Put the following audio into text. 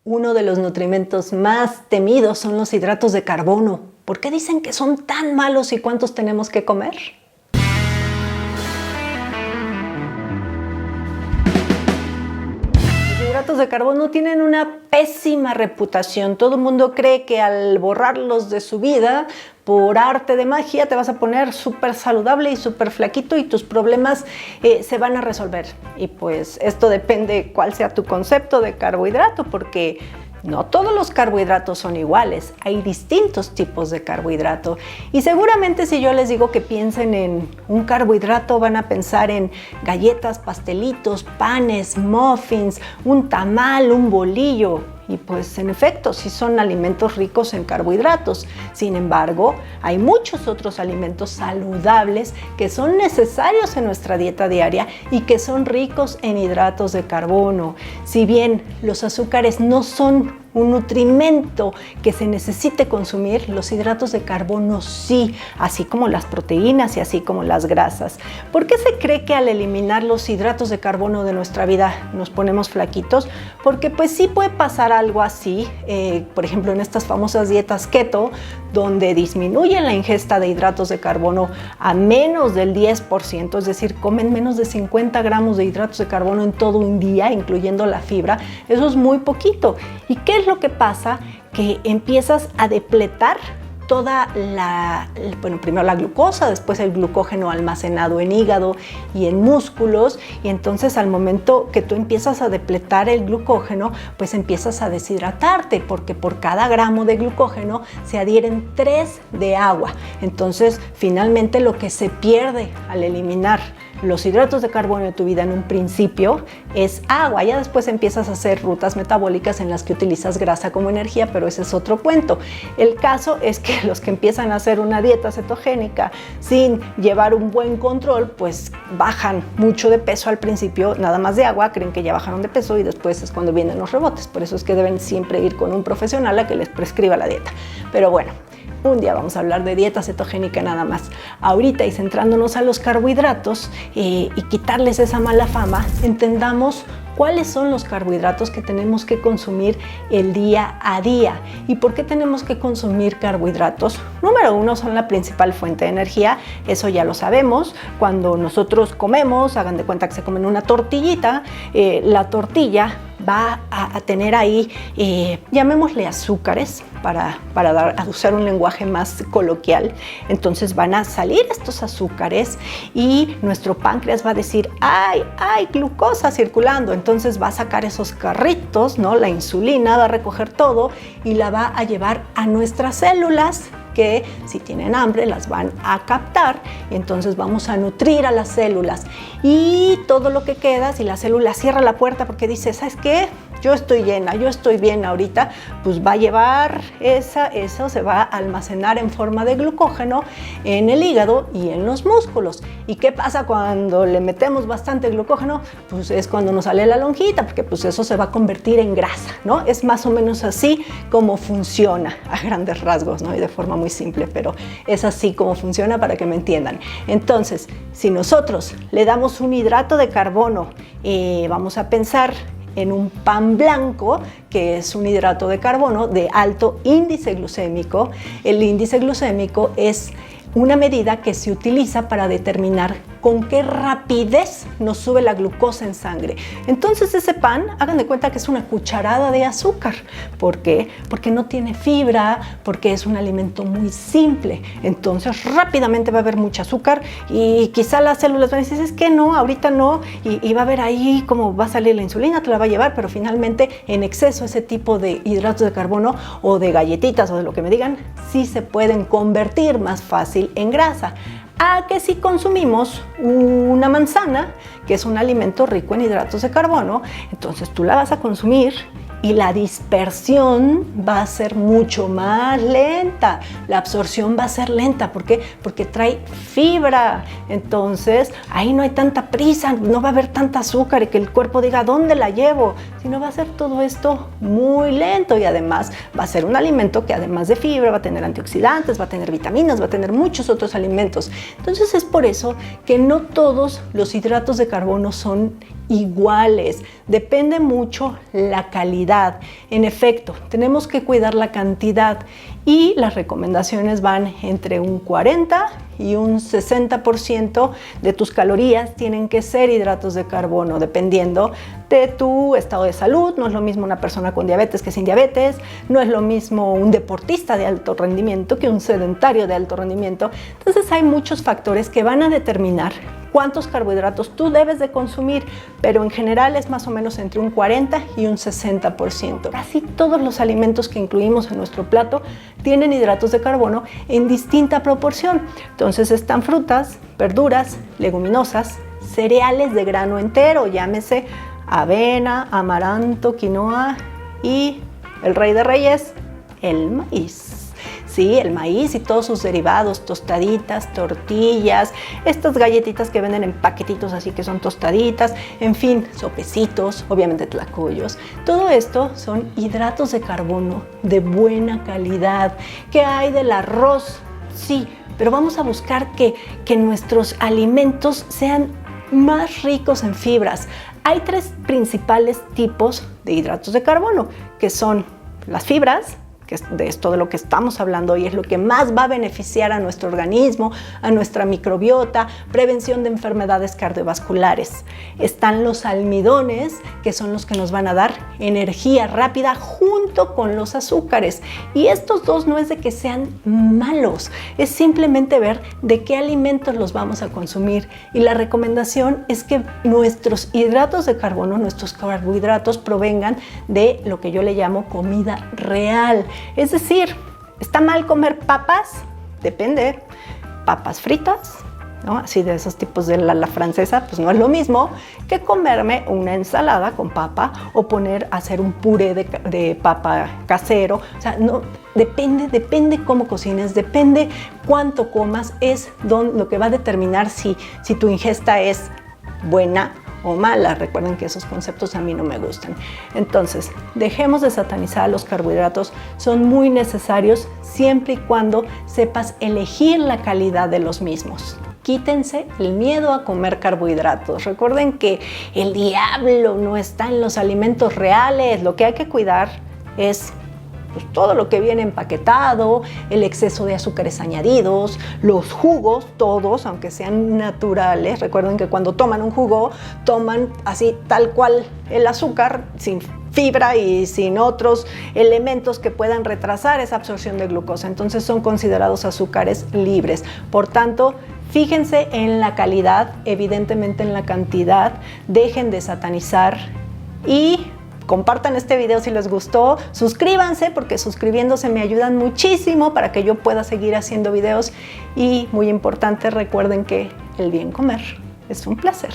Uno de los nutrimentos más temidos son los hidratos de carbono. ¿Por qué dicen que son tan malos y cuántos tenemos que comer? Los hidratos de carbono tienen una pésima reputación. Todo el mundo cree que al borrarlos de su vida, por arte de magia, te vas a poner súper saludable y súper flaquito y tus problemas se van a resolver. Y pues esto depende cuál sea tu concepto de carbohidrato, porque no todos los carbohidratos son iguales, hay distintos tipos de carbohidrato. Y seguramente si yo les digo que piensen en un carbohidrato, van a pensar en galletas, pastelitos, panes, muffins, un tamal, un bolillo. Y pues en efecto, sí son alimentos ricos en carbohidratos. Sin embargo, hay muchos otros alimentos saludables que son necesarios en nuestra dieta diaria y que son ricos en hidratos de carbono. Si bien los azúcares no son un nutrimento que se necesite consumir, los hidratos de carbono sí, así como las proteínas y así como las grasas. ¿Por qué se cree que al eliminar los hidratos de carbono de nuestra vida nos ponemos flaquitos? Porque pues sí puede pasar algo así, por ejemplo en estas famosas dietas keto, donde disminuyen la ingesta de hidratos de carbono a menos del 10%, es decir, comen menos de 50 gramos de hidratos de carbono en todo un día, incluyendo la fibra. Eso es muy poquito. ¿Y qué es lo que pasa? Que empiezas a depletar toda primero la glucosa, después el glucógeno almacenado en hígado y en músculos, y entonces al momento que tú empiezas a depletar el glucógeno, pues empiezas a deshidratarte, porque por cada gramo de glucógeno se adhieren 3 de agua. Entonces, finalmente lo que se pierde al eliminar los hidratos de carbono de tu vida en un principio es agua. Ya después empiezas a hacer rutas metabólicas en las que utilizas grasa como energía, pero ese es otro cuento. El caso es que los que empiezan a hacer una dieta cetogénica sin llevar un buen control, pues bajan mucho de peso al principio, nada más de agua, creen que ya bajaron de peso y después es cuando vienen los rebotes. Por eso es que deben siempre ir con un profesional a que les prescriba la dieta. Pero bueno, un día vamos a hablar de dieta cetogénica nada más. Ahorita, y centrándonos a los carbohidratos y quitarles esa mala fama, entendamos cuáles son los carbohidratos que tenemos que consumir el día a día. ¿Y por qué tenemos que consumir carbohidratos? Número 1, son la principal fuente de energía, eso ya lo sabemos. Cuando nosotros comemos, hagan de cuenta que se comen una tortillita, la tortilla va a tener ahí, llamémosle azúcares, para usar un lenguaje más coloquial. Entonces van a salir estos azúcares y nuestro páncreas va a decir, ¡ay, hay glucosa circulando! Entonces va a sacar esos carritos, ¿no? La insulina va a recoger todo y la va a llevar a nuestras células, que si tienen hambre las van a captar, y entonces vamos a nutrir a las células. Y todo lo que queda, si la célula cierra la puerta porque dice, ¿sabes qué? Yo estoy llena, yo estoy bien ahorita, pues va a llevar eso se va a almacenar en forma de glucógeno en el hígado y en los músculos. ¿Y qué pasa cuando le metemos bastante glucógeno? Pues es cuando nos sale la lonjita, porque pues eso se va a convertir en grasa, ¿no? Es más o menos así como funciona a grandes rasgos, ¿no? Y de forma muy simple, pero es así como funciona para que me entiendan. Entonces, si nosotros le damos un hidrato de carbono, vamos a pensar en un pan blanco, que es un hidrato de carbono de alto índice glucémico. El índice glucémico es una medida que se utiliza para determinar con qué rapidez nos sube la glucosa en sangre. Entonces ese pan, hagan de cuenta que es una cucharada de azúcar. ¿Por qué? Porque no tiene fibra, porque es un alimento muy simple. Entonces rápidamente va a haber mucho azúcar y quizá las células van a decir, es que no, ahorita no, y va a haber ahí cómo va a salir la insulina, te la va a llevar, pero finalmente en exceso ese tipo de hidratos de carbono o de galletitas o de lo que me digan, sí se pueden convertir más fácil en grasa. A que si consumimos una manzana, que es un alimento rico en hidratos de carbono, entonces tú la vas a consumir y la dispersión va a ser mucho más lenta, la absorción va a ser lenta. ¿Por qué? Porque trae fibra. Entonces ahí no hay tanta prisa, no va a haber tanta azúcar y que el cuerpo diga ¿dónde la llevo? Sino va a ser todo esto muy lento, y además va a ser un alimento que además de fibra va a tener antioxidantes, va a tener vitaminas, va a tener muchos otros alimentos. Entonces es por eso que no todos los hidratos de carbono son iguales, depende mucho la calidad. En efecto, tenemos que cuidar la cantidad y las recomendaciones van entre un 40 y un 60% de tus calorías tienen que ser hidratos de carbono, dependiendo de tu estado de salud. No es lo mismo una persona con diabetes que sin diabetes, no es lo mismo un deportista de alto rendimiento que un sedentario de alto rendimiento. Entonces hay muchos factores que van a determinar cuántos carbohidratos tú debes de consumir, pero en general es más o menos entre un 40 y un 60%. Casi todos los alimentos que incluimos en nuestro plato tienen hidratos de carbono en distinta proporción. Entonces están frutas, verduras, leguminosas, cereales de grano entero, llámese avena, amaranto, quinoa y el rey de reyes, el maíz. Sí, el maíz y todos sus derivados, tostaditas, tortillas, estas galletitas que venden en paquetitos así que son tostaditas, en fin, sopecitos, obviamente tlacoyos. Todo esto son hidratos de carbono de buena calidad. ¿Qué hay del arroz? Sí, pero vamos a buscar que nuestros alimentos sean más ricos en fibras. Hay tres principales tipos de hidratos de carbono, que son las fibras, que es de esto de lo que estamos hablando hoy, es lo que más va a beneficiar a nuestro organismo, a nuestra microbiota, prevención de enfermedades cardiovasculares. Están los almidones, que son los que nos van a dar energía rápida junto con los azúcares. Y estos dos no es de que sean malos, es simplemente ver de qué alimentos los vamos a consumir. Y la recomendación es que nuestros hidratos de carbono, nuestros carbohidratos, provengan de lo que yo le llamo comida real. Es decir, ¿está mal comer papas? Depende. Papas fritas, ¿no? Así de esos tipos de la francesa, pues no es lo mismo que comerme una ensalada con papa o hacer un puré de papa casero. O sea, no, depende cómo cocines, depende cuánto comas, es lo que va a determinar si tu ingesta es buena o mala. Recuerden que esos conceptos a mí no me gustan. Entonces, dejemos de satanizar los carbohidratos. Son muy necesarios siempre y cuando sepas elegir la calidad de los mismos. Quítense el miedo a comer carbohidratos. Recuerden que el diablo no está en los alimentos reales. Lo que hay que cuidar es pues todo lo que viene empaquetado, el exceso de azúcares añadidos, los jugos, todos, aunque sean naturales. Recuerden que cuando toman un jugo, toman así tal cual el azúcar, sin fibra y sin otros elementos que puedan retrasar esa absorción de glucosa. Entonces son considerados azúcares libres. Por tanto, fíjense en la calidad, evidentemente en la cantidad, dejen de satanizar y compartan este video si les gustó, suscríbanse porque suscribiéndose me ayudan muchísimo para que yo pueda seguir haciendo videos y muy importante, recuerden que el bien comer es un placer.